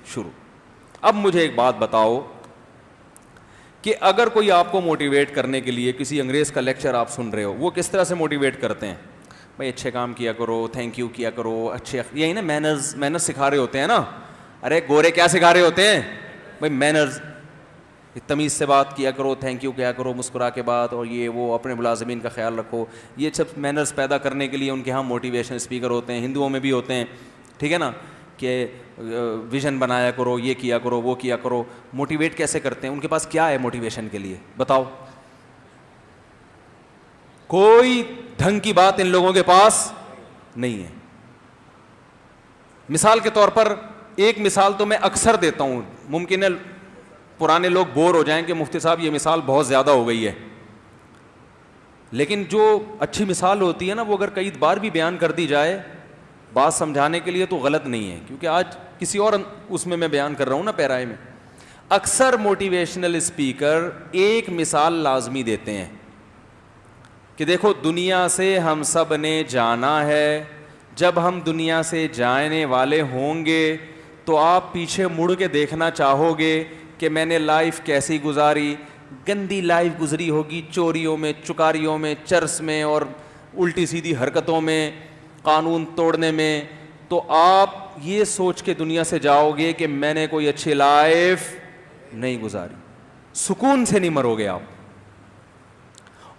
شروع. اب مجھے ایک بات بتاؤ کہ اگر کوئی آپ کو موٹیویٹ کرنے کے لیے کسی انگریز کا لیکچر آپ سن رہے ہو, وہ کس طرح سے موٹیویٹ کرتے ہیں؟ بھائی اچھے کام کیا کرو, تھینک یو کیا کرو, اچھے, یہی نا مینرز سکھا رہے ہوتے ہیں نا. ارے گورے کیا سکھا رہے ہوتے ہیں بھائی؟ مینرز, تمیز سے بات کیا کرو, تھینک یو کیا کرو مسکرا کے بات, اور یہ وہ اپنے ملازمین کا خیال رکھو. یہ سب مینرز پیدا کرنے کے لیے ان کے ہاں موٹیویشن اسپیکر ہوتے ہیں, ہندوؤں میں بھی ہوتے ہیں, ٹھیک ہے نا, کہ ویژن بنایا کرو, یہ کیا کرو, وہ کیا کرو. موٹیویٹ کیسے کرتے ہیں؟ ان کے پاس کیا ہے موٹیویشن کے لیے بتاؤ؟ کوئی ڈھنگ کی بات ان لوگوں کے پاس نہیں ہے. مثال کے طور پر ایک مثال تو میں اکثر دیتا ہوں, ممکن ہے پرانے لوگ بور ہو جائیں کہ مفتی صاحب یہ مثال بہت زیادہ ہو گئی ہے, لیکن جو اچھی مثال ہوتی ہے نا وہ اگر کئی بار بھی بیان کر دی جائے بات سمجھانے کے لیے تو غلط نہیں ہے, کیونکہ آج کسی اور اس میں بیان کر رہا ہوں نا پیرائے میں. اکثر موٹیویشنل اسپیکر ایک مثال لازمی دیتے ہیں کہ دیکھو دنیا سے ہم سب نے جانا ہے, جب ہم دنیا سے جانے والے ہوں گے تو آپ پیچھے مڑ کے دیکھنا چاہو گے کہ میں نے لائف کیسی گزاری. گندی لائف گزری ہوگی, چوریوں میں, چکاریوں میں, چرس میں, اور الٹی سیدھی حرکتوں میں, قانون توڑنے میں. تو آپ یہ سوچ کے دنیا سے جاؤ گے کہ میں نے کوئی اچھی لائف نہیں گزاری, سکون سے نہیں مرو گے آپ.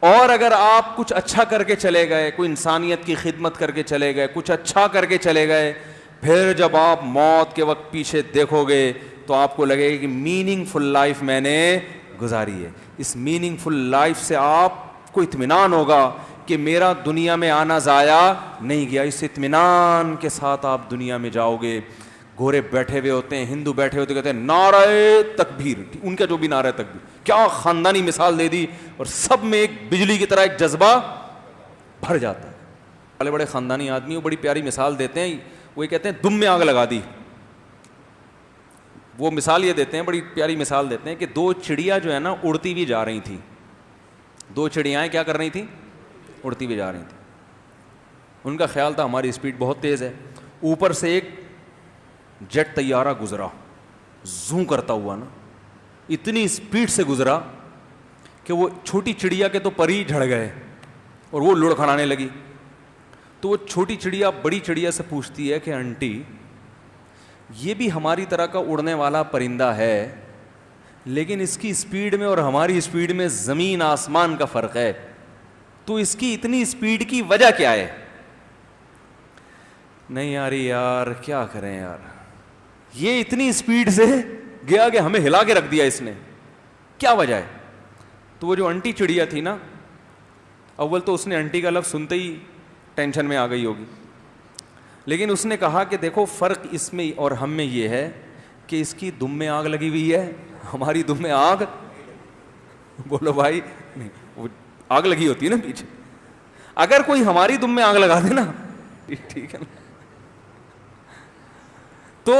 اور اگر آپ کچھ اچھا کر کے چلے گئے, کوئی انسانیت کی خدمت کر کے چلے گئے, کچھ اچھا کر کے چلے گئے, پھر جب آپ موت کے وقت پیچھے دیکھو گے تو آپ کو لگے گا کہ میننگ فل لائف میں نے گزاری ہے. اس میننگ فل لائف سے آپ کو اطمینان ہوگا کہ میرا دنیا میں آنا ضائع نہیں گیا. اس اطمینان کے ساتھ آپ دنیا میں جاؤ گے. گورے بیٹھے ہوئے ہوتے ہیں, ہندو بیٹھے ہوتے, کہتے ہیں نعرہ تکبیر, ان کا جو بھی نعرہ تکبیر, کیا خاندانی مثال دے دی, اور سب میں ایک بجلی کی طرح ایک جذبہ بھر جاتا ہے. بڑے بڑے خاندانی آدمی وہ بڑی پیاری مثال دیتے ہیں, وہ یہ کہتے ہیں دم میں آگ لگا دی. وہ مثال یہ دیتے ہیں, بڑی پیاری مثال دیتے ہیں کہ دو چڑیا جو ہے نا اڑتی ہوئی جا رہی تھیں. دو چڑیائیں کیا کر رہی تھیں؟ اڑتی ہوئی جا رہی تھیں. ان کا خیال تھا ہماری اسپیڈ بہت تیز ہے. اوپر سے ایک جیٹ طیارہ گزرا, زوں کرتا ہوا نا, اتنی اسپیڈ سے گزرا کہ وہ چھوٹی چڑیا کے تو پر ہی جھڑ گئے اور وہ لڑکھڑانے لگی. تو وہ چھوٹی چڑیا بڑی چڑیا سے پوچھتی ہے کہ آنٹی یہ بھی ہماری طرح کا اڑنے والا پرندہ ہے, لیکن اس کی اسپیڈ میں اور ہماری اسپیڈ میں زمین آسمان کا فرق ہے, تو اس کی اتنی اسپیڈ کی وجہ کیا ہے؟ نہیں یار کیا کریں یار, یہ اتنی اسپیڈ سے گیا کہ ہمیں ہلا کے رکھ دیا اس نے, کیا وجہ ہے؟ تو وہ جو انٹی چڑیا تھی نا, اول تو اس نے انٹی کا لفظ سنتے ہی ٹینشن میں آ گئی ہوگی, لیکن اس نے کہا کہ دیکھو فرق اس میں اور ہم میں یہ ہے کہ اس کی دم میں آگ لگی ہوئی ہے, ہماری دم میں آگ. بولو بھائی, نہیں وہ آگ لگی ہوتی ہے نا پیچھے. اگر کوئی ہماری دم میں آگ لگا دے نا, ٹھیک ہے نا, تو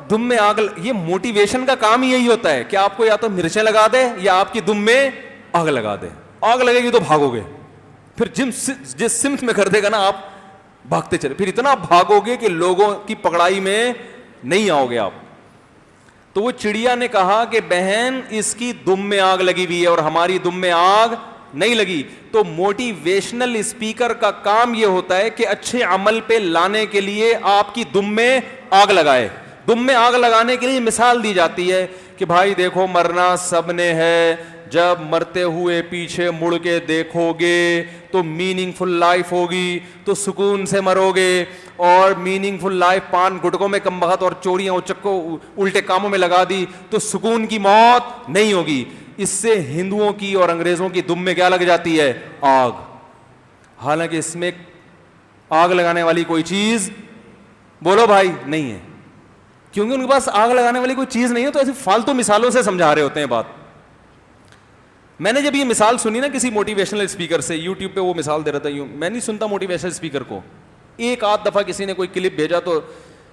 دم میں آگ. یہ موٹیویشن کا کام یہی ہوتا ہے کہ آپ کو یا تو مرچیں لگا دے یا آپ کی دم میں آگ لگا دے. آگ لگے گی تو بھاگو گے, پھر جس سمت میں کر دے گا نا آپ بھاگتے چلے, پھر اتنا بھاگو گے کہ لوگوں کی پکڑائی میں نہیں آؤ گے آپ. تو وہ چڑیا نے کہا کہ بہن اس کی دم میں آگ لگی ہوئی ہے اور ہماری دم میں آگ نہیں لگی. تو موٹیویشنل اسپیکر کا کام یہ ہوتا ہے کہ اچھے عمل پہ لانے کے لیے آپ کی دم میں آگ لگائے. دم میں آگ لگانے کے لیے مثال دی جاتی ہے کہ بھائی دیکھو مرنا سب نے ہے, جب مرتے ہوئے پیچھے مڑ کے دیکھو گے تو میننگ فل لائف ہوگی, تو سکون سے مرو گے. اور میننگ فل لائف پان گٹکوں میں کم بخت اور چوریاں چکو الٹے کاموں میں لگا دی تو سکون کی موت نہیں ہوگی. اس سے ہندوؤں کی اور انگریزوں کی دم میں کیا لگ جاتی ہے؟ آگ. حالانکہ اس میں آگ لگانے والی کوئی چیز بولو بھائی نہیں ہے, کیونکہ ان کے پاس آگ لگانے والی کوئی چیز نہیں ہے, تو ایسی فالتو مثالوں سے سمجھا رہے ہوتے ہیں بات. میں نے جب یہ مثال سنی نا کسی موٹیویشنل اسپیکر سے, یوٹیوب پہ وہ مثال دے رہا تھا, میں نہیں سنتا موٹیویشنل اسپیکر کو, ایک آدھ دفعہ کسی نے کوئی کلپ بھیجا تو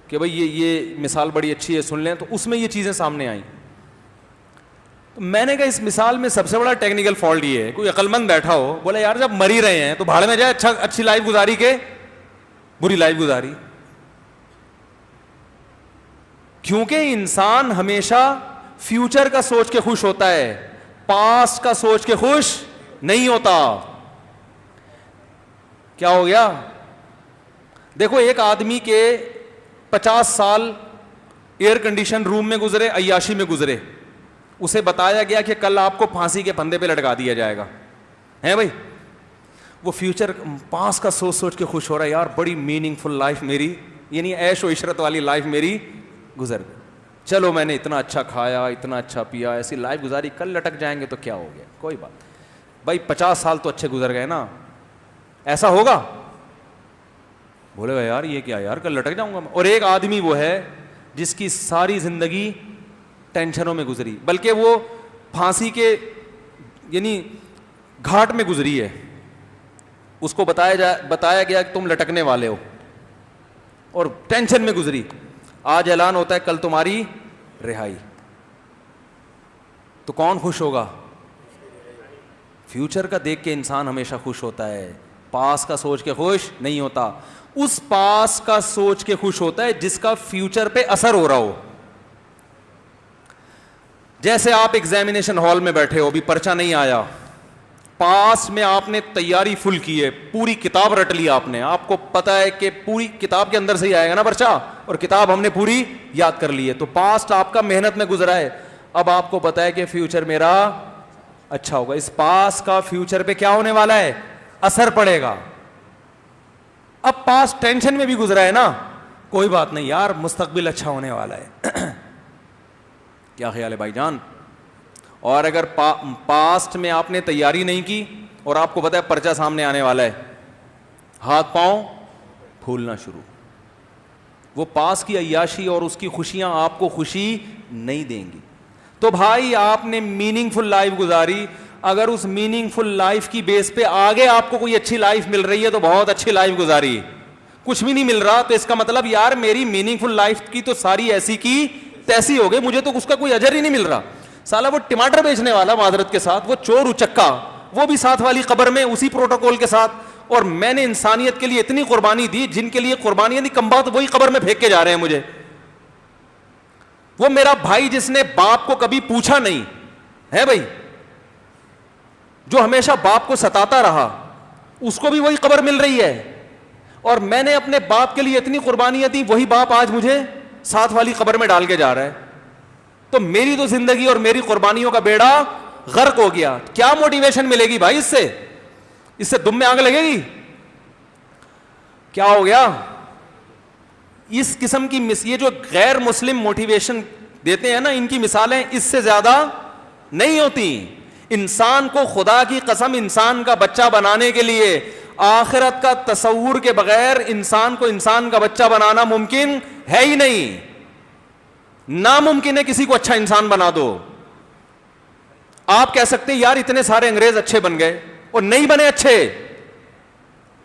کہ بھائی یہ مثال بڑی اچھی ہے سن لیں, تو اس میں یہ چیزیں سامنے آئیں. تو میں نے کہا اس مثال میں سب سے بڑا ٹیکنیکل فالٹ یہ ہے, کوئی عقل مند بیٹھا ہو بولا یار جب مر ہی رہے ہیں تو بھاڑ میں جائے, اچھی لائف گزاری کے بری لائف گزاری. کیونکہ انسان ہمیشہ فیوچر کا سوچ کے خوش ہوتا ہے, پاسٹ کا سوچ کے خوش نہیں ہوتا. کیا ہو گیا؟ دیکھو ایک آدمی کے 50 سال ایئر کنڈیشن روم میں گزرے, عیاشی میں گزرے, اسے بتایا گیا کہ کل آپ کو پھانسی کے پھندے پہ لٹکا دیا جائے گا, ہے بھائی؟ وہ فیوچر پاس کا سوچ سوچ کے خوش ہو رہا ہے, یار بڑی میننگ فل لائف میری, یعنی عیش و عشرت والی لائف میری گزر گئی, چلو میں نے اتنا اچھا کھایا, اتنا اچھا پیا, ایسی لائف گزاری, کل لٹک جائیں گے تو کیا ہو گیا, کوئی بات بھائی 50 سال تو اچھے گزر گئے نا, ایسا ہوگا؟ بولے گا یار یہ کیا یار, کل لٹک جاؤں گا. اور ایک آدمی وہ ہے جس کی ساری زندگی ٹینشنوں میں گزری, بلکہ وہ پھانسی کے یعنی گھاٹ میں گزری ہے, اس کو بتایا گیا کہ تم لٹکنے والے ہو اور ٹینشن میں گزری, آج اعلان ہوتا ہے کل تمہاری رہائی, تو کون خوش ہوگا؟ فیوچر کا دیکھ کے انسان ہمیشہ خوش ہوتا ہے, پاس کا سوچ کے خوش نہیں ہوتا. اس پاس کا سوچ کے خوش ہوتا ہے جس کا فیوچر پہ اثر ہو رہا ہو. جیسے آپ ایگزامینیشن ہال میں بیٹھے ہو, ابھی پرچہ نہیں آیا, پاس میں آپ نے تیاری فل کی ہے, پوری کتاب رٹ لی آپ نے, آپ کو پتا ہے کہ پوری کتاب کے اندر سے ہی آئے گا نا پرچہ, اور کتاب ہم نے پوری یاد کر لی ہے, تو پاسٹ آپ کا محنت میں گزرا ہے. اب آپ کو پتا ہے کہ فیوچر میرا اچھا ہوگا, اس پاس کا فیوچر پہ کیا ہونے والا ہے؟ اثر پڑے گا. اب پاس ٹینشن میں بھی گزرا ہے نا, کوئی بات نہیں یار مستقبل اچھا ہونے والا ہے. کیا خیال ہے بھائی جان؟ اور اگر پاسٹ میں آپ نے تیاری نہیں کی اور آپ کو پتا ہے پرچہ سامنے آنے والا ہے, ہاتھ پاؤں پھولنا شروع. وہ پاس کی عیاشی اور اس کی خوشیاں آپ کو خوشی نہیں دیں گی. تو بھائی آپ نے میننگ فل لائف گزاری, اگر اس میننگ فل لائف کی بیس پہ آگے آپ کو کوئی اچھی لائف مل رہی ہے تو بہت اچھی لائف گزاری. کچھ بھی نہیں مل رہا تو اس کا مطلب یار میری میننگ فل لائف کی تو ساری ایسی کی تیسی ہو گئی, مجھے تو اس کا کوئی اجر ہی نہیں مل رہا. سالا وہ ٹماٹر بیچنے والا معذرت کے ساتھ, وہ چور اچکا, وہ بھی ساتھ والی قبر میں اسی پروٹوکول کے ساتھ, اور میں نے انسانیت کے لیے اتنی قربانی دی, جن کے لیے قربانیاں نہیں کم بات وہی قبر میں پھینک کے جا رہے ہیں مجھے. وہ میرا بھائی جس نے باپ کو کبھی پوچھا نہیں ہے بھائی, جو ہمیشہ باپ کو ستاتا رہا, اس کو بھی وہی قبر مل رہی ہے. اور میں نے اپنے باپ کے لیے اتنی قربانیاں دی, وہی باپ آج مجھے ساتھ والی قبر میں ڈال کے جا رہا ہے. تو میری تو زندگی اور میری قربانیوں کا بیڑا غرق ہو گیا. کیا موٹیویشن ملے گی بھائی اس سے دم میں آگ لگے گی؟ کیا ہو گیا؟ اس قسم کی یہ جو غیر مسلم موٹیویشن دیتے ہیں نا, ان کی مثالیں اس سے زیادہ نہیں ہوتی. انسان کو خدا کی قسم انسان کا بچہ بنانے کے لیے آخرت کا تصور کے بغیر انسان کو انسان کا بچہ بنانا ممکن ہے ہی نہیں. ناممکن ہے کسی کو اچھا انسان بنا دو. آپ کہہ سکتے ہیں یار اتنے سارے انگریز اچھے بن گئے, اور نہیں بنے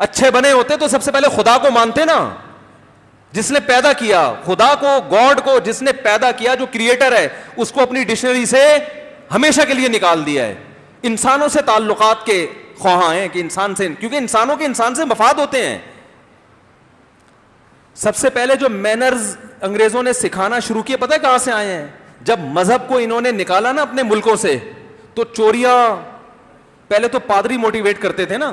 اچھے بنے ہوتے تو سب سے پہلے خدا کو مانتے نا, جس نے پیدا کیا, خدا کو, گاڈ کو جس نے پیدا کیا, جو کریٹر ہے, اس کو اپنی ڈکشنری سے ہمیشہ کے لیے نکال دیا ہے. انسانوں سے تعلقات کے خواہاں ہیں کہ انسان سے, کیونکہ انسانوں کے انسان سے مفاد ہوتے ہیں. سب سے پہلے جو مینرز انگریزوں نے سکھانا شروع کیے پتہ ہے کہاں سے آئے ہیں؟ جب مذہب کو انہوں نے نکالا نا اپنے ملکوں سے, تو چوریاں پہلے تو پادری موٹیویٹ کرتے تھے نا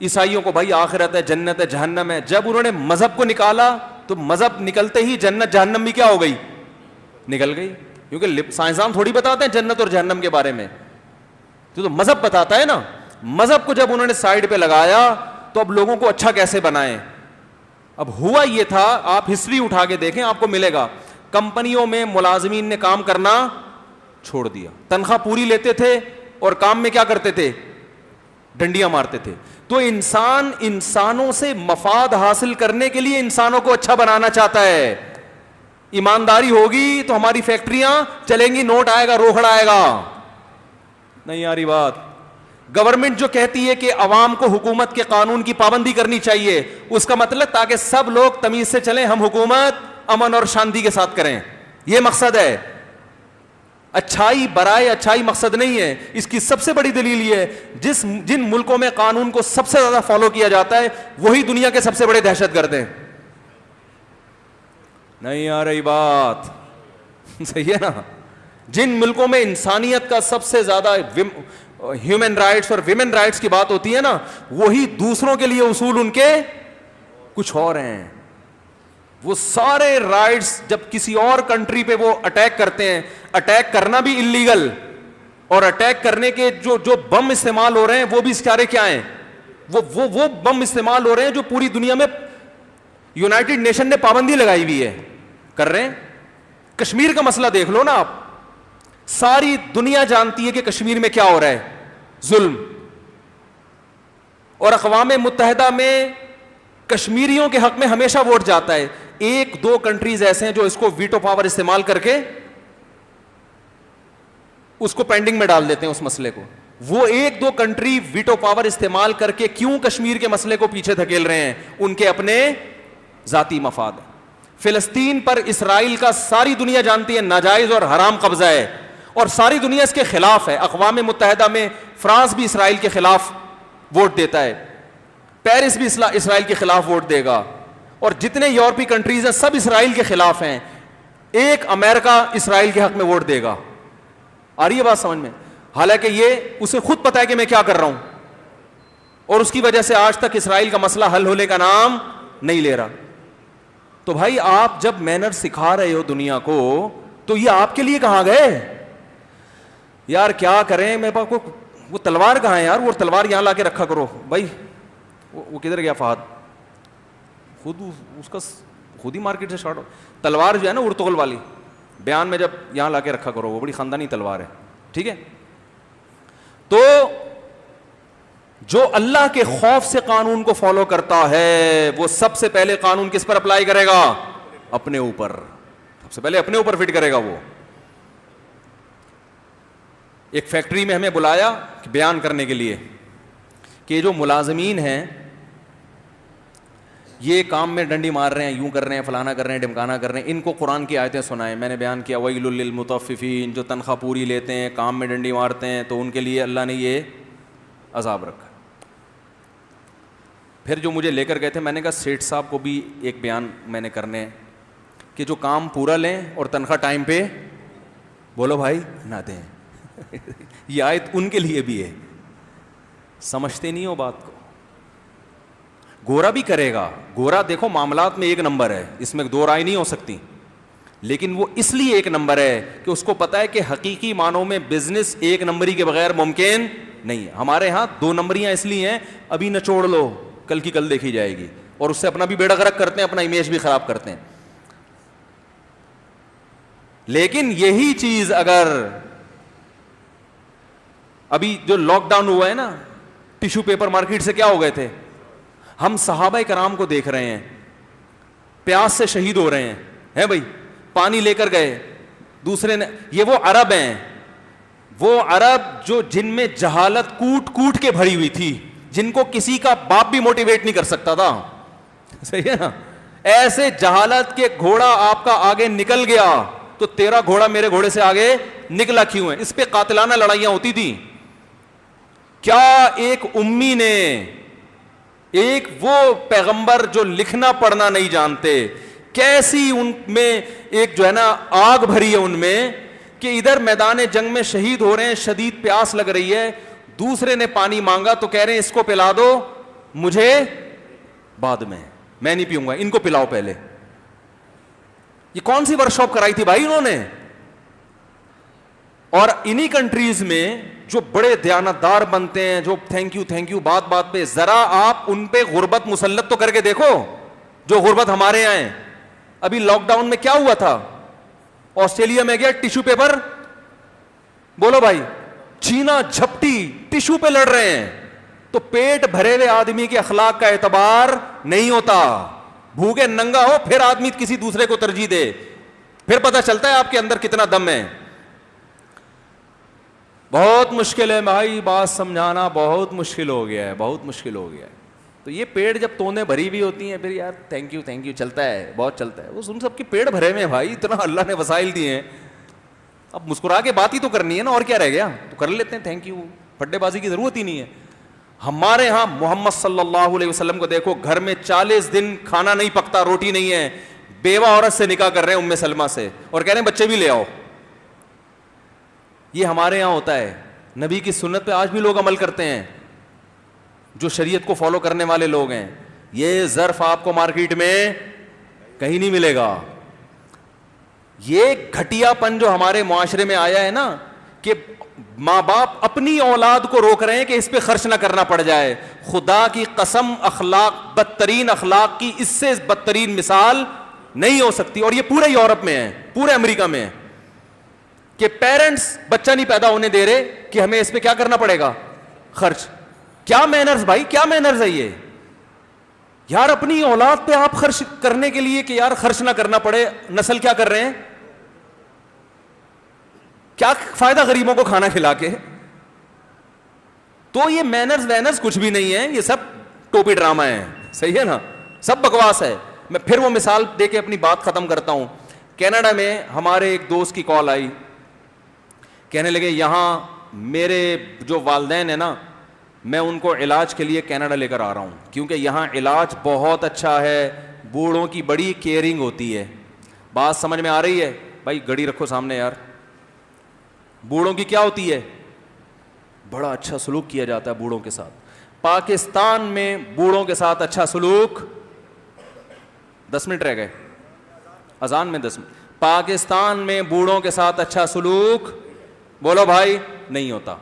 عیسائیوں کو, بھائی آخرت ہے, جنت ہے, جہنم ہے. جب انہوں نے مذہب کو نکالا تو مذہب نکلتے ہی جنت جہنم بھی کیا ہو گئی؟ نکل گئی. کیونکہ سائنسدان تھوڑی بتاتے ہیں جنت اور جہنم کے بارے میں, تو مذہب بتاتا ہے نا. مذہب کو جب انہوں نے سائڈ پہ لگایا تو اب لوگوں کو اچھا کیسے بنائیں. اب ہوا یہ تھا, آپ ہسٹری اٹھا کے دیکھیں آپ کو ملے گا, کمپنیوں میں ملازمین نے کام کرنا چھوڑ دیا, تنخواہ پوری لیتے تھے اور کام میں کیا کرتے تھے؟ ڈنڈیاں مارتے تھے. تو انسان انسانوں سے مفاد حاصل کرنے کے لیے انسانوں کو اچھا بنانا چاہتا ہے. ایمانداری ہوگی تو ہماری فیکٹریاں چلیں گی, نوٹ آئے گا, روکڑ آئے گا. نہیں آ رہی بات؟ گورنمنٹ جو کہتی ہے کہ عوام کو حکومت کے قانون کی پابندی کرنی چاہیے, اس کا مطلب تاکہ سب لوگ تمیز سے چلیں, ہم حکومت امن اور شانتی کے ساتھ کریں, یہ مقصد ہے. اچھائی برائے اچھائی مقصد نہیں ہے. اس کی سب سے بڑی دلیل یہ ہے, جن ملکوں میں قانون کو سب سے زیادہ فالو کیا جاتا ہے وہی دنیا کے سب سے بڑے دہشت گرد ہیں. نہیں آ رہی بات؟ صحیح ہے نا. جن ملکوں میں انسانیت کا سب سے زیادہ ہیومن رائٹس اور ویمن رائٹس کی بات ہوتی ہے نا, وہی دوسروں کے لیے اصول ان کے کچھ اور ہیں. وہ سارے رائٹس جب کسی اور کنٹری پہ وہ اٹیک کرتے ہیں, اٹیک کرنا بھی انلیگل, اور اٹیک کرنے کے جو بم استعمال ہو رہے ہیں وہ بھی سارے کیا ہیں, وہ بم استعمال ہو رہے ہیں جو پوری دنیا میں یونائٹڈ نیشن نے پابندی لگائی ہوئی ہے, کر رہے ہیں. کشمیر کا مسئلہ دیکھ لو نا آپ, ساری دنیا جانتی ہے کہ کشمیر میں کیا ہو رہا ہے, ظلم. اور اقوام متحدہ میں کشمیریوں کے حق میں ہمیشہ ووٹ جاتا ہے. ایک دو کنٹریز ایسے ہیں جو اس کو ویٹو پاور استعمال کر کے اس کو پینڈنگ میں ڈال دیتے ہیں اس مسئلے کو. وہ ایک دو کنٹری ویٹو پاور استعمال کر کے کیوں کشمیر کے مسئلے کو پیچھے دھکیل رہے ہیں؟ ان کے اپنے ذاتی مفاد. فلسطین پر اسرائیل کا ساری دنیا جانتی ہے ناجائز اور حرام قبضہ ہے, اور ساری دنیا اس کے خلاف ہے. اقوام متحدہ میں فرانس بھی اسرائیل کے خلاف ووٹ دیتا ہے, پیرس بھی اسرائیل کے خلاف ووٹ دے گا, اور جتنے یورپی کنٹریز ہیں سب اسرائیل کے خلاف ہیں. ایک امریکہ اسرائیل کے حق میں ووٹ دے گا. آ رہی ہے بات سمجھ میں؟ حالانکہ یہ اسے خود پتا ہے کہ میں کیا کر رہا ہوں, اور اس کی وجہ سے آج تک اسرائیل کا مسئلہ حل ہونے کا نام نہیں لے رہا. تو بھائی آپ جب مینر سکھا رہے ہو دنیا کو, تو یہ آپ کے لیے کہاں گئے یار؟ کیا کریں, میرے پاس وہ تلوار کہاں ہے یار؟ وہ تلوار یہاں لا کے رکھا کرو بھائی. وہ کدھر گیا فہد؟ خود اس کا خود ہی مارکیٹ سے شارٹ ہو. تلوار جو ہے نا ارطغرل والی, بیان میں جب یہاں لا کے رکھا کرو, وہ بڑی خاندانی تلوار ہے, ٹھیک ہے. تو جو اللہ کے خوف سے قانون کو فالو کرتا ہے وہ سب سے پہلے قانون کس پر اپلائی کرے گا؟ اپنے اوپر. سب سے پہلے اپنے اوپر فٹ کرے گا. وہ ایک فیکٹری میں ہمیں بلایا بیان کرنے کے لیے کہ جو ملازمین ہیں یہ کام میں ڈنڈی مار رہے ہیں, یوں کر رہے ہیں, فلانا کر رہے ہیں, ڈمکانا کر رہے ہیں, ان کو قرآن کی آیتیں سنائیں. میں نے بیان کیا ویل للمطففین, جو تنخواہ پوری لیتے ہیں, کام میں ڈنڈی مارتے ہیں, تو ان کے لیے اللہ نے یہ عذاب رکھا. پھر جو مجھے لے کر گئے تھے, میں نے کہا سیٹھ صاحب کو بھی ایک بیان میں نے کرنے کہ جو کام پورا لیں اور تنخواہ ٹائم پہ بولو بھائی نہ دیں. یہ آیت ان کے لیے بھی ہے. سمجھتے نہیں ہو بات کو. گورا بھی کرے گا, گورا دیکھو معاملات میں ایک نمبر ہے, اس میں دو رائے نہیں ہو سکتی, لیکن وہ اس لیے ایک نمبر ہے کہ اس کو پتا ہے کہ حقیقی معنوں میں بزنس ایک نمبری کے بغیر ممکن نہیں ہے. ہمارے ہاں دو نمبریاں اس لیے ہیں, ابھی نچوڑ لو, کل کی کل دیکھی جائے گی, اور اس سے اپنا بھی بیڑا غرق کرتے ہیں, اپنا امیج بھی خراب کرتے ہیں. لیکن یہی چیز اگر ابھی جو لاک ڈاؤن ہوا ہے نا, ٹیشو پیپر مارکیٹ سے کیا ہو گئے تھے, ہم صحابہ کرام کو دیکھ رہے ہیں پیاس سے شہید ہو رہے ہیں بھائی, پانی لے کر گئے, دوسرے نے, یہ وہ عرب ہیں, وہ عرب جو جن میں جہالت کوٹ کوٹ کے بھری ہوئی تھی, جن کو کسی کا باپ بھی موٹیویٹ نہیں کر سکتا تھا. صحیح ہے نا؟ ایسے جہالت کے گھوڑا آپ کا آگے نکل گیا تو تیرا گھوڑا میرے گھوڑے سے آگے نکلا کیوں ہے؟ اس پہ قاتلانہ لڑائیاں ہوتی تھی. کیا ایک امی نے, ایک وہ پیغمبر جو لکھنا پڑھنا نہیں جانتے, کیسی ان میں ایک جو ہے نا آگ بھری ہے ان میں کہ ادھر میدان جنگ میں شہید ہو رہے ہیں, شدید پیاس لگ رہی ہے, دوسرے نے پانی مانگا تو کہہ رہے ہیں اس کو پلا دو, مجھے بعد میں نہیں پیوں گا, ان کو پلاؤ پہلے. یہ کون سی ورکشاپ کرائی تھی بھائی انہوں نے؟ اور انہی کنٹریز میں جو بڑے دیانتدار بنتے ہیں, جو تھینک یو بات بات پہ, ذرا آپ ان پہ غربت مسلط تو کر کے دیکھو جو غربت ہمارے یہاں ہے. ابھی لاک ڈاؤن میں کیا ہوا تھا؟ آسٹریلیا میں گیا, ٹیشو پیپر بولو بھائی, چھینا جھپٹی ٹیشو پہ لڑ رہے ہیں. تو پیٹ بھرے ہوئے آدمی کے اخلاق کا اعتبار نہیں ہوتا. بھوکے ننگا ہو پھر آدمی کسی دوسرے کو ترجیح دے, پھر پتہ چلتا ہے آپ کے اندر کتنا دم ہے. بہت مشکل ہے بھائی, بات سمجھانا بہت مشکل ہو گیا ہے, بہت مشکل ہو گیا ہے. تو یہ پیڑ جب تونے بھری ہوئی ہوتی ہیں, پھر یار تھینک یو چلتا ہے, بہت چلتا ہے. وہ ان سب کے پیڑ بھرے میں بھائی, اتنا اللہ نے وسائل دیے ہیں, اب مسکرا کے بات ہی تو کرنی ہے نا, اور کیا رہ گیا, تو کر لیتے ہیں تھینک یو, پھڈے بازی کی ضرورت ہی نہیں ہے. ہمارے ہاں محمد صلی اللہ علیہ وسلم کو دیکھو, گھر میں 40 دن کھانا نہیں پکتا, روٹی نہیں ہے, بیوہ عورت سے نکاح کر رہے ہیں ام سلمہ سے, اور کہہ رہے ہیں بچے بھی لے آؤ. یہ ہمارے یہاں ہوتا ہے. نبی کی سنت پہ آج بھی لوگ عمل کرتے ہیں, جو شریعت کو فالو کرنے والے لوگ ہیں. یہ ظرف آپ کو مارکیٹ میں کہیں نہیں ملے گا. یہ گھٹیا پن جو ہمارے معاشرے میں آیا ہے نا, کہ ماں باپ اپنی اولاد کو روک رہے ہیں کہ اس پہ خرچ نہ کرنا پڑ جائے. خدا کی قسم, اخلاق, بدترین اخلاق کی اس سے بدترین مثال نہیں ہو سکتی. اور یہ پورے یورپ میں ہے, پورے امریکہ میں ہے, کہ پیرنٹس بچہ نہیں پیدا ہونے دے رہے کہ ہمیں اس پہ کیا کرنا پڑے گا, خرچ. کیا مینرز بھائی, کیا مینرز ہے یہ یار؟ اپنی اولاد پہ آپ خرچ کرنے کے لیے کہ یار خرچ نہ کرنا پڑے, نسل کیا کر رہے ہیں, کیا فائدہ غریبوں کو کھانا کھلا کے. تو یہ مینرز وینرز کچھ بھی نہیں ہے, یہ سب ٹوپی ڈرامہ ہے. صحیح ہے نا, سب بکواس ہے. میں پھر وہ مثال دے کے اپنی بات ختم کرتا ہوں. کینیڈا میں ہمارے ایک دوست کی کال آئی, کہنے لگے یہاں میرے جو والدین ہیں نا, میں ان کو علاج کے لیے کینیڈا لے کر آ رہا ہوں, کیونکہ یہاں علاج بہت اچھا ہے, بوڑھوں کی بڑی کیئرنگ ہوتی ہے. بات سمجھ میں آ رہی ہے بھائی؟ گھڑی رکھو سامنے یار. بوڑھوں کی کیا ہوتی ہے؟ بڑا اچھا سلوک کیا جاتا ہے بوڑھوں کے ساتھ. پاکستان میں بوڑھوں کے ساتھ اچھا سلوک, 10 منٹ رہ گئے اذان میں, 10 منٹ. پاکستان میں بوڑھوں کے ساتھ اچھا سلوک بولو بھائی نہیں ہوتا.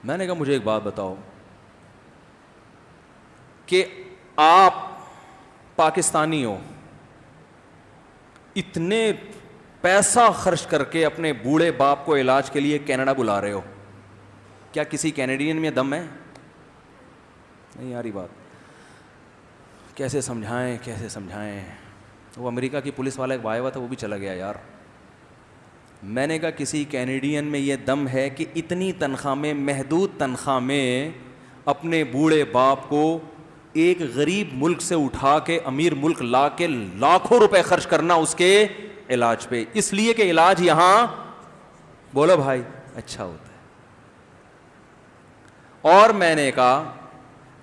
میں نے کہا مجھے ایک بات بتاؤ کہ آپ پاکستانی ہو, اتنے پیسہ خرچ کر کے اپنے بوڑھے باپ کو علاج کے لیے کینیڈا بلا رہے ہو, کیا کسی کینیڈین میں دم ہے؟ نہیں یاری بات. کیسے سمجھائیں. وہ امریکہ کی پولیس والا ایک آیا ہوا تھا, وہ بھی چلا گیا یار. میں نے کہا کسی کینیڈین میں یہ دم ہے کہ اتنی تنخواہ میں, محدود تنخواہ میں, اپنے بوڑھے باپ کو ایک غریب ملک سے اٹھا کے امیر ملک لا کے لاکھوں روپے خرچ کرنا اس کے علاج پہ, اس لیے کہ علاج یہاں بولو بھائی اچھا ہوتا ہے. اور میں نے کہا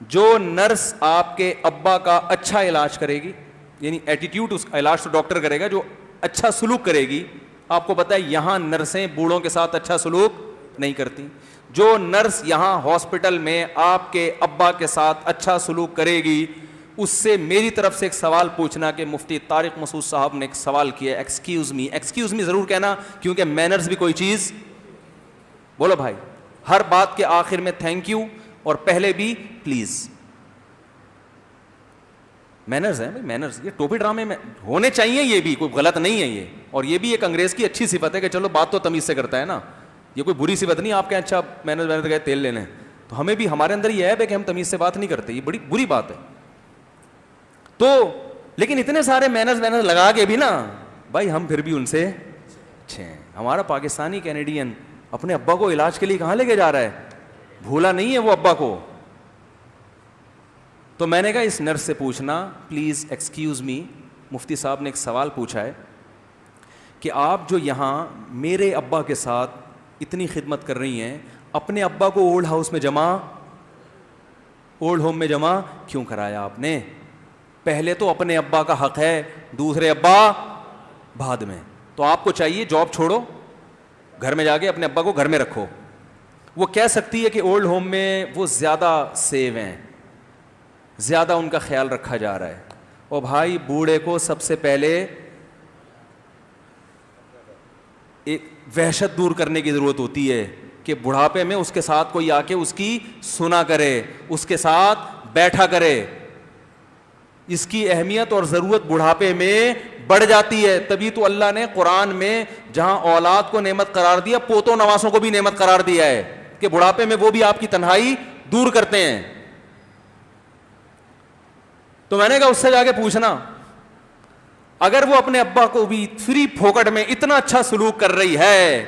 جو نرس آپ کے ابا کا اچھا علاج کرے گی, یعنی ایٹیٹیوڈ, اس کا علاج تو ڈاکٹر کرے گا, جو اچھا سلوک کرے گی. آپ کو پتا ہے یہاں نرسیں بوڑھوں کے ساتھ اچھا سلوک نہیں کرتی. جو نرس یہاں ہاسپٹل میں آپ کے ابا کے ساتھ اچھا سلوک کرے گی, اس سے میری طرف سے ایک سوال پوچھنا کہ مفتی طارق مسعود صاحب نے ایک سوال کیا, ایکسکیوز می ضرور کہنا, کیونکہ مینرز بھی کوئی چیز, بولو بھائی, ہر بات کے آخر میں تھینک یو اور پہلے بھی پلیز. مینرز ہیں بھائی, مینرز یہ ٹوپی ڈرامے میں ہونے چاہیے, یہ بھی کوئی غلط نہیں ہے یہ. اور یہ بھی ایک انگریز کی اچھی صفت ہے کہ چلو بات تو تمیز سے کرتا ہے نا, یہ کوئی بری صفت نہیں. آپ کے اچھا مینرز گئے تیل لینے, تو ہمیں بھی ہمارے اندر یہ ہے کہ ہم تمیز سے بات نہیں کرتے, یہ بڑی بری بات ہے. تو لیکن اتنے سارے مینرز لگا کے بھی نا بھائی ہم پھر بھی ان سے اچھے ہیں. ہمارا پاکستانی کینیڈین اپنے ابا کو علاج کے لیے کہاں لے کے جا رہا ہے, بھولا نہیں ہے وہ ابا کو. تو میں نے کہا اس نرس سے پوچھنا پلیز ایکسکیوز می, مفتی صاحب نے ایک سوال پوچھا ہے کہ آپ جو یہاں میرے ابا کے ساتھ اتنی خدمت کر رہی ہیں, اپنے ابا کو اولڈ ہوم میں جمع کیوں کرایا آپ نے؟ پہلے تو اپنے ابا کا حق ہے, دوسرے ابا بعد میں. تو آپ کو چاہیے جاب چھوڑو, گھر میں جا کے اپنے ابا کو گھر میں رکھو. وہ کہہ سکتی ہے کہ اولڈ ہوم میں وہ زیادہ سیو ہیں, زیادہ ان کا خیال رکھا جا رہا ہے. اور بھائی بوڑھے کو سب سے پہلے ایک وحشت دور کرنے کی ضرورت ہوتی ہے کہ بڑھاپے میں اس کے ساتھ کوئی آ کے اس کی سنا کرے, اس کے ساتھ بیٹھا کرے. اس کی اہمیت اور ضرورت بڑھاپے میں بڑھ جاتی ہے. تبھی تو اللہ نے قرآن میں جہاں اولاد کو نعمت قرار دیا, پوتوں نواسوں کو بھی نعمت قرار دیا ہے کہ بڑھاپے میں وہ بھی آپ کی تنہائی دور کرتے ہیں. تو میں نے کہا اس سے جا کے پوچھنا, اگر وہ اپنے ابا کو بھی فری پھوکٹ میں اتنا اچھا سلوک کر رہی ہے,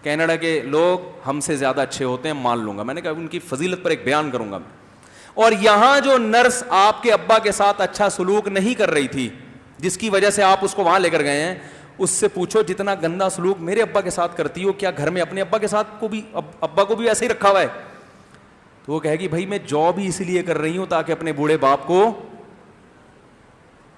کینیڈا کے لوگ ہم سے زیادہ اچھے ہوتے ہیں مان لوں گا. میں نے کہا ان کی فضیلت پر ایک بیان کروں گا. اور یہاں جو نرس آپ کے ابا کے ساتھ اچھا سلوک نہیں کر رہی تھی, جس کی وجہ سے آپ اس کو وہاں لے کر گئے ہیں, اس سے پوچھو جتنا گندا سلوک میرے ابا کے ساتھ کرتی ہو, کیا گھر میں اپنے ابا کے ساتھ کو بھی ابا کو بھی ایسے ہی رکھا ہوا ہے؟ تو وہ کہے گی بھائی میں جاب ہی اسی لیے کر رہی ہوں تاکہ اپنے بوڑھے باپ کو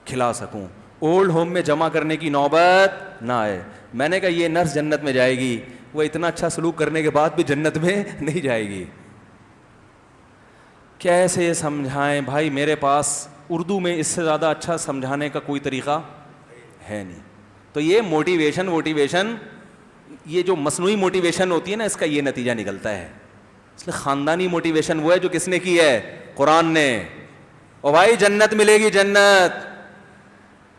کھلا سکوں, اولڈ ہوم میں جمع کرنے کی نوبت نہ آئے. میں نے کہا یہ نرس جنت میں جائے گی, وہ اتنا اچھا سلوک کرنے کے بعد بھی جنت میں نہیں جائے گی. کیسے سمجھائیں بھائی, میرے پاس اردو میں اس سے زیادہ اچھا سمجھانے کا کوئی طریقہ ہے نہیں. تو یہ موٹیویشن یہ جو مصنوعی موٹیویشن ہوتی ہے نا, اس کا یہ نتیجہ نکلتا ہے. اس لیے خاندانی موٹیویشن وہ ہے جو کس نے کی ہے, قرآن نے. او بھائی جنت ملے گی جنت.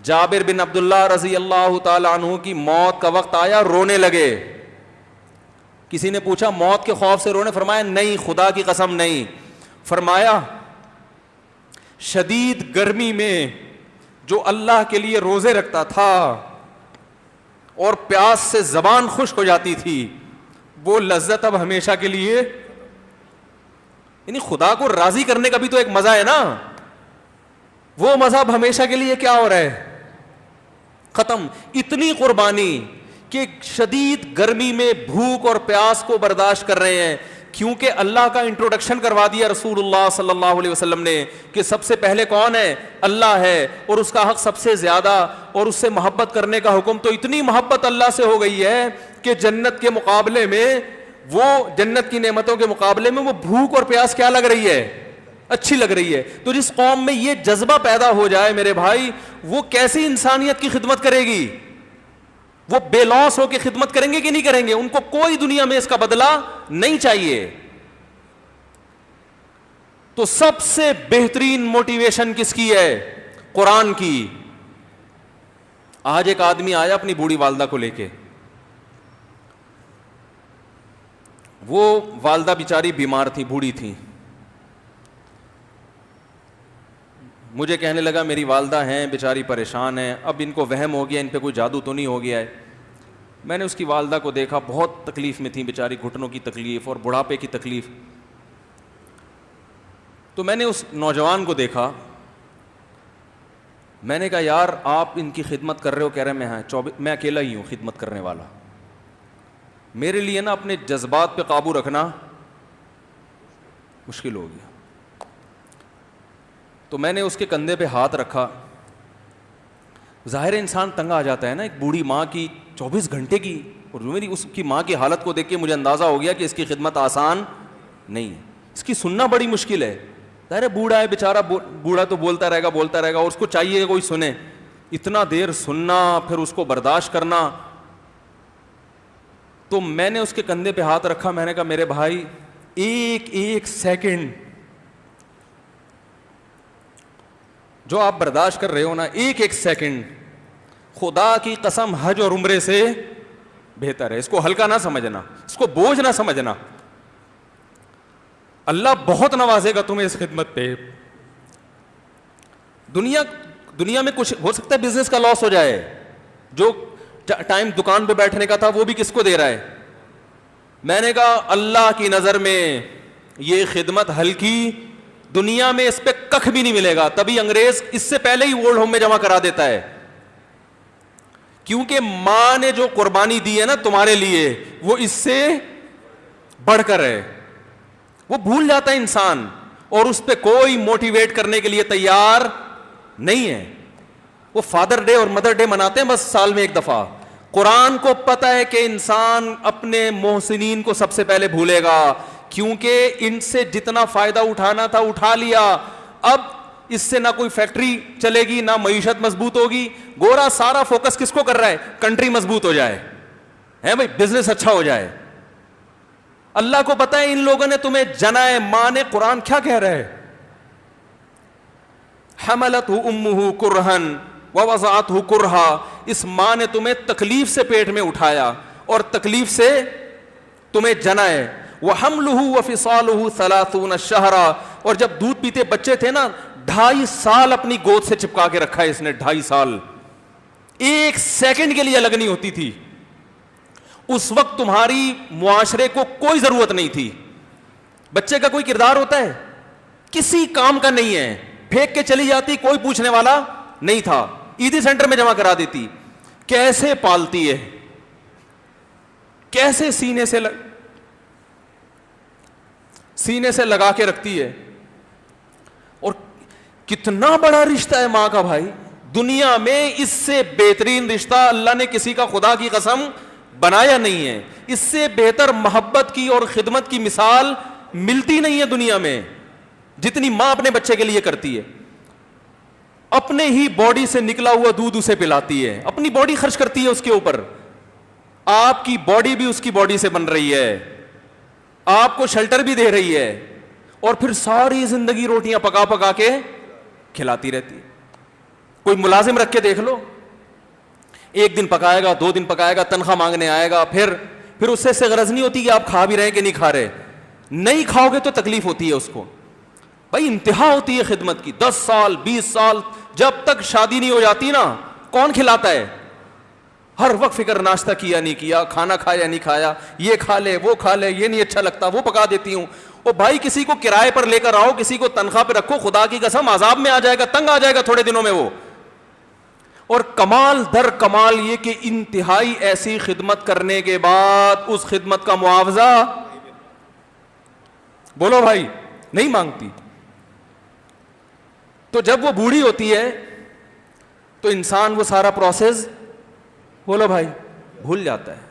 جابر بن عبداللہ رضی اللہ تعالی عنہ کی موت کا وقت آیا, رونے لگے. کسی نے پوچھا موت کے خوف سے رونے؟ فرمایا نہیں, خدا کی قسم نہیں. فرمایا شدید گرمی میں جو اللہ کے لیے روزے رکھتا تھا اور پیاس سے زبان خشک ہو جاتی تھی, وہ لذت اب ہمیشہ کے لیے, یعنی خدا کو راضی کرنے کا بھی تو ایک مزہ ہے نا, وہ مزہ اب ہمیشہ کے لیے کیا ہو رہا ہے, ختم. اتنی قربانی کہ شدید گرمی میں بھوک اور پیاس کو برداشت کر رہے ہیں, کیونکہ اللہ کا انٹروڈکشن کروا دیا رسول اللہ صلی اللہ علیہ وسلم نے کہ سب سے پہلے کون ہے, اللہ ہے, اور اس کا حق سب سے زیادہ, اور اس سے محبت کرنے کا حکم. تو اتنی محبت اللہ سے ہو گئی ہے کہ جنت کے مقابلے میں, وہ جنت کی نعمتوں کے مقابلے میں وہ بھوک اور پیاس کیا لگ رہی ہے, اچھی لگ رہی ہے. تو جس قوم میں یہ جذبہ پیدا ہو جائے میرے بھائی, وہ کیسی انسانیت کی خدمت کرے گی؟ وہ بے لوس ہو کے خدمت کریں گے کہ نہیں کریں گے؟ ان کو کوئی دنیا میں اس کا بدلہ نہیں چاہیے. تو سب سے بہترین موٹیویشن کس کی ہے؟ قرآن کی. آج ایک آدمی آیا اپنی بوڑھی والدہ کو لے کے, وہ والدہ بیچاری بیمار تھی, بوڑھی تھی. مجھے کہنے لگا میری والدہ ہیں بیچاری پریشان ہیں, اب ان کو وہم ہو گیا ان پہ کوئی جادو تو نہیں ہو گیا ہے. میں نے اس کی والدہ کو دیکھا, بہت تکلیف میں تھی بیچاری, گھٹنوں کی تکلیف اور بڑھاپے کی تکلیف. تو میں نے اس نوجوان کو دیکھا, میں نے کہا یار آپ ان کی خدمت کر رہے ہو؟ کہہ رہے میں اکیلا ہی ہوں خدمت کرنے والا. میرے لیے نا اپنے جذبات پہ قابو رکھنا مشکل ہو گیا. تو میں نے اس کے کندھے پہ ہاتھ رکھا. ظاہر انسان تنگ آ جاتا ہے نا, ایک بوڑھی ماں کی 24 گھنٹے کی, اور میری اس کی ماں کی حالت کو دیکھ کے مجھے اندازہ ہو گیا کہ اس کی خدمت آسان نہیں ہے, اس کی سننا بڑی مشکل ہے. ظاہر بوڑھا ہے بیچارہ, بوڑھا تو بولتا رہے گا, اور اس کو چاہیے کہ کوئی سنے. اتنا دیر سننا, پھر اس کو برداشت کرنا. تو میں نے اس کے کندھے پہ ہاتھ رکھا, میں نے کہا میرے بھائی ایک سیکنڈ جو آپ برداشت کر رہے ہو نا, ایک سیکنڈ خدا کی قسم حج اور عمرے سے بہتر ہے. اس کو ہلکا نہ سمجھنا, اس کو بوجھ نہ سمجھنا. اللہ بہت نوازے گا تمہیں اس خدمت پہ. دنیا میں کچھ ہو سکتا ہے بزنس کا لاس ہو جائے, جو ٹائم دکان پہ بیٹھنے کا تھا وہ بھی کس کو دے رہا ہے. میں نے کہا اللہ کی نظر میں یہ خدمت ہلکی, دنیا میں اس پہ کخ بھی نہیں ملے گا. تبھی انگریز اس سے پہلے ہی اولڈ ہوم میں جمع کرا دیتا ہے, کیونکہ ماں نے جو قربانی دی ہے نا تمہارے لیے, وہ اس سے بڑھ کر ہے. وہ بھول جاتا ہے انسان, اور اس پہ کوئی موٹیویٹ کرنے کے لیے تیار نہیں ہے. وہ فادر ڈے اور مدر ڈے مناتے ہیں بس سال میں ایک دفعہ. قرآن کو پتہ ہے کہ انسان اپنے محسنین کو سب سے پہلے بھولے گا, کیونکہ ان سے جتنا فائدہ اٹھانا تھا اٹھا لیا. اب اس سے نہ کوئی فیکٹری چلے گی, نہ معیشت مضبوط ہوگی. گورا سارا فوکس کس کو کر رہا ہے؟ کنٹری مضبوط ہو جائے, ہے بھائی, بزنس اچھا ہو جائے. اللہ کو پتہ ہے ان لوگوں نے تمہیں جنا ہے. ماں نے, قرآن کیا کہہ رہا ہے, حملتہ امہ کرہن ووضعتہ کرہا, اس ماں نے تمہیں تکلیف سے پیٹ میں اٹھایا اور تکلیف سے تمہیں جنا ہے. وحملہ وفصالہ 30 شہرا, اور جب دودھ پیتے بچے تھے نا 2.5 سال اپنی گود سے چپکا کے رکھا ہے اس نے. 2.5 سال, ایک سیکنڈ کے لیے الگ نہیں ہوتی تھی. اس وقت تمہاری معاشرے کو کوئی ضرورت نہیں تھی. بچے کا کوئی کردار ہوتا ہے؟ کسی کام کا نہیں ہے, پھینک کے چلی جاتی, کوئی پوچھنے والا نہیں تھا. عیدی سینٹر میں جمع کرا دیتی. کیسے پالتی ہے, کیسے سینے سے لگا کے رکھتی ہے, اور کتنا بڑا رشتہ ہے ماں کا بھائی. دنیا میں اس سے بہترین رشتہ اللہ نے کسی کا خدا کی قسم بنایا نہیں ہے. اس سے بہتر محبت کی اور خدمت کی مثال ملتی نہیں ہے دنیا میں جتنی ماں اپنے بچے کے لیے کرتی ہے. اپنے ہی باڈی سے نکلا ہوا دودھ اسے پلاتی ہے, اپنی باڈی خرچ کرتی ہے اس کے اوپر. آپ کی باڈی بھی اس کی باڈی سے بن رہی ہے, آپ کو شیلٹر بھی دے رہی ہے, اور پھر ساری زندگی روٹیاں پکا پکا کے کھلاتی رہتی ہے. کوئی ملازم رکھ کے دیکھ لو, ایک دن پکائے گا, 2 دن پکائے گا, تنخواہ مانگنے آئے گا, پھر اس سے غرض نہیں ہوتی کہ آپ کھا بھی رہے ہیں کہ نہیں کھا رہے. نہیں کھاؤ گے تو تکلیف ہوتی ہے اس کو. بھائی انتہا ہوتی ہے خدمت کی, 10 سال 20 سال, جب تک شادی نہیں ہو جاتی نا, کون کھلاتا ہے؟ ہر وقت فکر, ناشتہ کیا نہیں کیا, کھانا کھایا نہیں کھایا, یہ کھا لے وہ کھا لے, یہ نہیں اچھا لگتا وہ پکا دیتی ہوں. او بھائی کسی کو کرائے پر لے کر آؤ, کسی کو تنخواہ پہ رکھو, خدا کی قسم عذاب میں آ جائے گا, تنگ آ جائے گا تھوڑے دنوں میں وہ. اور کمال در کمال یہ کہ انتہائی ایسی خدمت کرنے کے بعد اس خدمت کا معاوضہ بولو بھائی نہیں مانگتی. تو جب وہ بوڑھی ہوتی ہے تو انسان وہ سارا پروسیس بولو بھائی بھول جاتا ہے.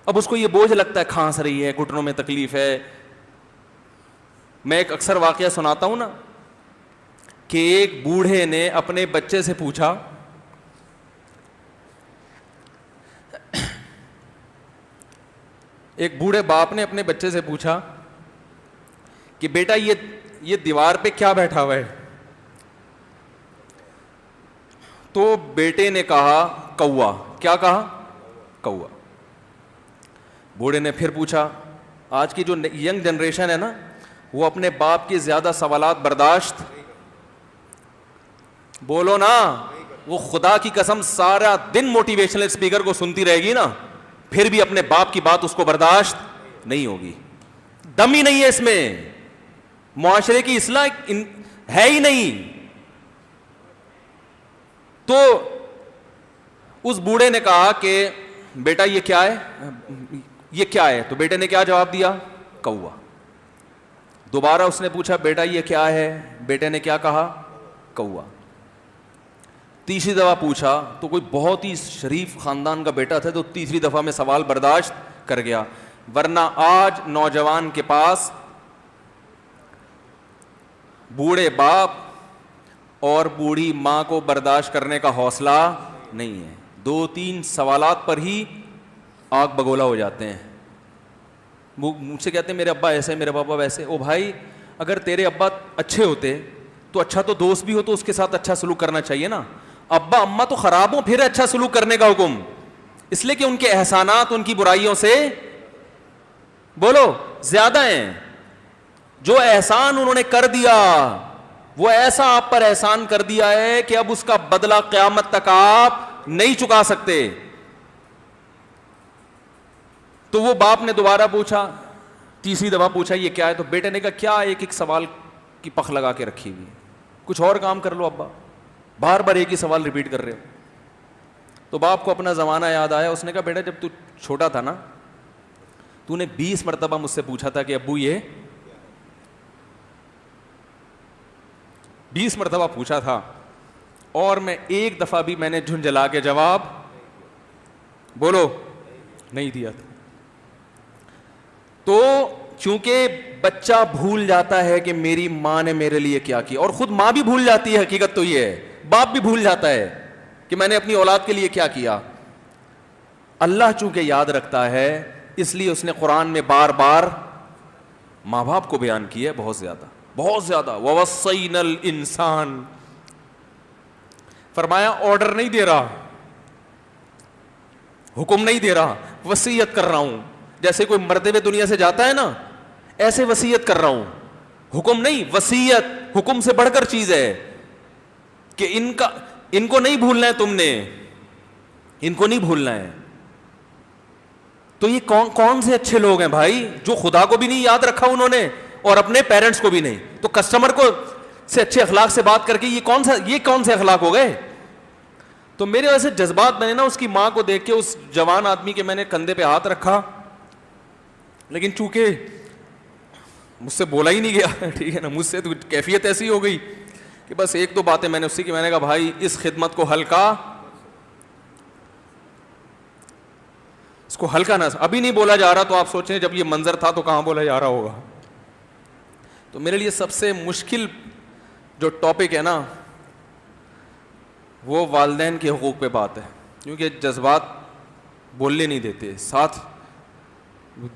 اب اس کو یہ بوجھ لگتا ہے, کھانس رہی ہے, گھٹنوں میں تکلیف ہے. میں ایک اکثر واقعہ سناتا ہوں نا کہ ایک بوڑھے نے اپنے بچے سے پوچھا, ایک بوڑھے باپ نے اپنے بچے سے پوچھا کہ بیٹا یہ دیوار پہ کیا بیٹھا ہوا ہے؟ تو بیٹے نے کہا کوا. کیا کہا؟ کوا. بوڑھے نے پھر پوچھا, آج کی جو ینگ جنریشن ہے نا وہ اپنے باپ کے زیادہ سوالات برداشت بولو نا, وہ خدا کی قسم سارا دن موٹیویشنل اسپیکر کو سنتی رہے گی نا, پھر بھی اپنے باپ کی بات اس کو برداشت نہیں ہوگی. دم ہی نہیں ہے اس میں, معاشرے کی اصلاح ہے ہی نہیں. تو اس بوڑھے نے کہا کہ بیٹا یہ کیا ہے, یہ کیا ہے؟ تو بیٹے نے کیا جواب دیا؟ کوا. دوبارہ اس نے پوچھا بیٹا یہ کیا ہے؟ بیٹے نے کیا کہا؟ کوا. تیسری دفعہ پوچھا تو کوئی بہت ہی شریف خاندان کا بیٹا تھا, تو تیسری دفعہ میں سوال برداشت کر گیا. ورنہ آج نوجوان کے پاس بوڑھے باپ اور بوڑھی ماں کو برداشت کرنے کا حوصلہ نہیں ہے. 2-3 سوالات پر ہی آگ بگولا ہو جاتے ہیں. وہ مجھ سے کہتے ہیں میرے ابا ایسے, میرے پاپا ویسے. او بھائی اگر تیرے ابا اچھے ہوتے تو اچھا تو دوست بھی ہو تو اس کے ساتھ اچھا سلوک کرنا چاہیے نا. ابا اما تو خراب ہوں پھر اچھا سلوک کرنے کا حکم, اس لیے کہ ان کے احسانات ان کی برائیوں سے بولو زیادہ ہیں. جو احسان انہوں نے کر دیا وہ ایسا آپ پر احسان کر دیا ہے کہ اب اس کا بدلہ قیامت تک آپ نہیں چکا سکتے. تو وہ باپ نے دوبارہ پوچھا, تیسری دفعہ پوچھا یہ کیا ہے؟ تو بیٹے نے کہا کیا ایک سوال کی پخ لگا کے رکھی ہوئی, کچھ اور کام کر لو ابا, بار بار ایک ہی سوال ریپیٹ کر رہے ہو. تو باپ کو اپنا زمانہ یاد آیا. اس نے کہا بیٹا جب تو چھوٹا تھا نا تو نے 20 مرتبہ مجھ سے پوچھا تھا کہ ابو یہ 20 مرتبہ پوچھا تھا, اور میں ایک دفعہ بھی میں نے جھنجھلا کے جواب بولو نہیں دیا تھا. تو چونکہ بچہ بھول جاتا ہے کہ میری ماں نے میرے لیے کیا کیا, اور خود ماں بھی بھول جاتی ہے, حقیقت تو یہ ہے باپ بھی بھول جاتا ہے کہ میں نے اپنی اولاد کے لیے کیا کیا. اللہ چونکہ یاد رکھتا ہے اس لیے اس نے قرآن میں بار بار ماں باپ کو بیان کیا ہے, بہت زیادہ بہت زیادہ. وَوَصَّيْنَا الْإِنسَانَ, فرمایا آرڈر نہیں دے رہا, حکم نہیں دے رہا, وصیت کر رہا ہوں. جیسے کوئی مرتے ہوئے دنیا سے جاتا ہے نا, ایسے وصیت کر رہا ہوں, حکم نہیں. وصیت حکم سے بڑھ کر چیز ہے کہ ان کو نہیں بھولنا ہے, تم نے ان کو نہیں بھولنا ہے. تو یہ کون سے اچھے لوگ ہیں بھائی جو خدا کو بھی نہیں یاد رکھا انہوں نے اور اپنے پیرنٹس کو بھی نہیں. تو کسٹمر کو سے اچھے اخلاق سے بات کر کے یہ کون سے اخلاق ہو گئے. تو میرے ویسے جذبات بنے نا اس کی ماں کو دیکھ کے, اس جوان آدمی کے میں نے کندھے پہ ہاتھ رکھا, لیکن چونکہ مجھ سے بولا ہی نہیں گیا, ٹھیک ہے نا, مجھ سے تو کیفیت ایسی ہو گئی کہ بس ایک دو باتیں میں نے اسی کی، میں نے کہا بھائی اس خدمت کو ہلکا، اس کو ہلکا نہ، ابھی نہیں بولا جا رہا تو آپ سوچیں جب یہ منظر تھا تو کہاں بولا جا رہا ہوگا. تو میرے لیے سب سے مشکل جو ٹاپک ہے نا وہ والدین کے حقوق پہ بات ہے، کیونکہ جذبات بولنے نہیں دیتے، ساتھ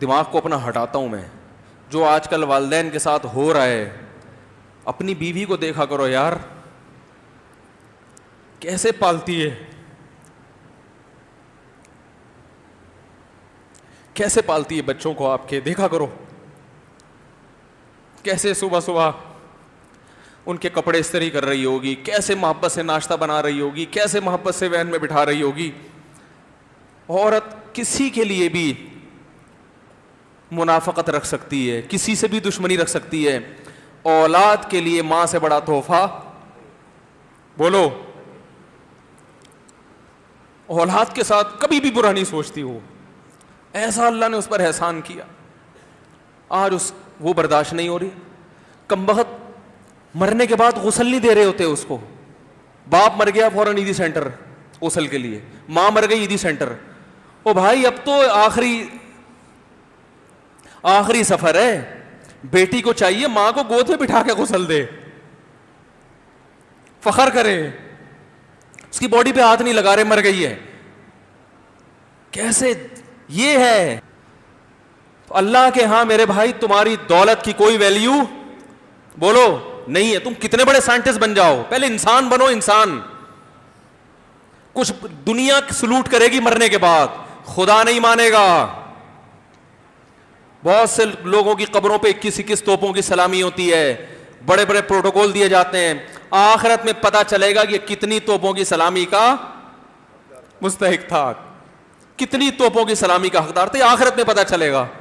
دماغ کو اپنا ہٹاتا ہوں میں. جو آج کل والدین کے ساتھ ہو رہا ہے، اپنی بیوی کو دیکھا کرو یار، کیسے پالتی ہے، کیسے پالتی ہے بچوں کو آپ کے، دیکھا کرو کیسے صبح صبح ان کے کپڑے استری کر رہی ہوگی، کیسے محبت سے ناشتہ بنا رہی ہوگی، کیسے محبت سے وین میں بٹھا رہی ہوگی. عورت کسی کے لیے بھی منافقت رکھ سکتی ہے، کسی سے بھی دشمنی رکھ سکتی ہے، اولاد کے لیے ماں سے بڑا تحفہ بولو، اولاد کے ساتھ کبھی بھی برا نہیں سوچتی ہو، ایسا اللہ نے اس پر احسان کیا. آج وہ برداشت نہیں ہو رہی. کمبخت مرنے کے بعد غسل نہیں دے رہے ہوتے اس کو، باپ مر گیا فوراً عیدی سینٹر غسل کے لیے، ماں مر گئی عیدی سینٹر. او بھائی اب تو آخری سفر ہے، بیٹی کو چاہیے ماں کو گود میں بٹھا کے غسل دے، فخر کرے، اس کی باڈی پہ ہاتھ نہیں لگا رہے، مر گئی ہے. کیسے یہ ہے. اللہ کے ہاں میرے بھائی تمہاری دولت کی کوئی ویلیو بولو نہیں ہے. تم کتنے بڑے سائنٹسٹ بن جاؤ، پہلے انسان بنو. انسان کچھ دنیا سلوٹ کرے گی مرنے کے بعد، خدا نہیں مانے گا. بہت سے لوگوں کی قبروں پہ 21 توپوں کی سلامی ہوتی ہے، بڑے بڑے پروٹوکول دیے جاتے ہیں. آخرت میں پتہ چلے گا کہ کتنی توپوں کی سلامی کا مستحق تھا، کتنی توپوں کی سلامی کا حقدار تھا، آخرت میں پتہ چلے گا.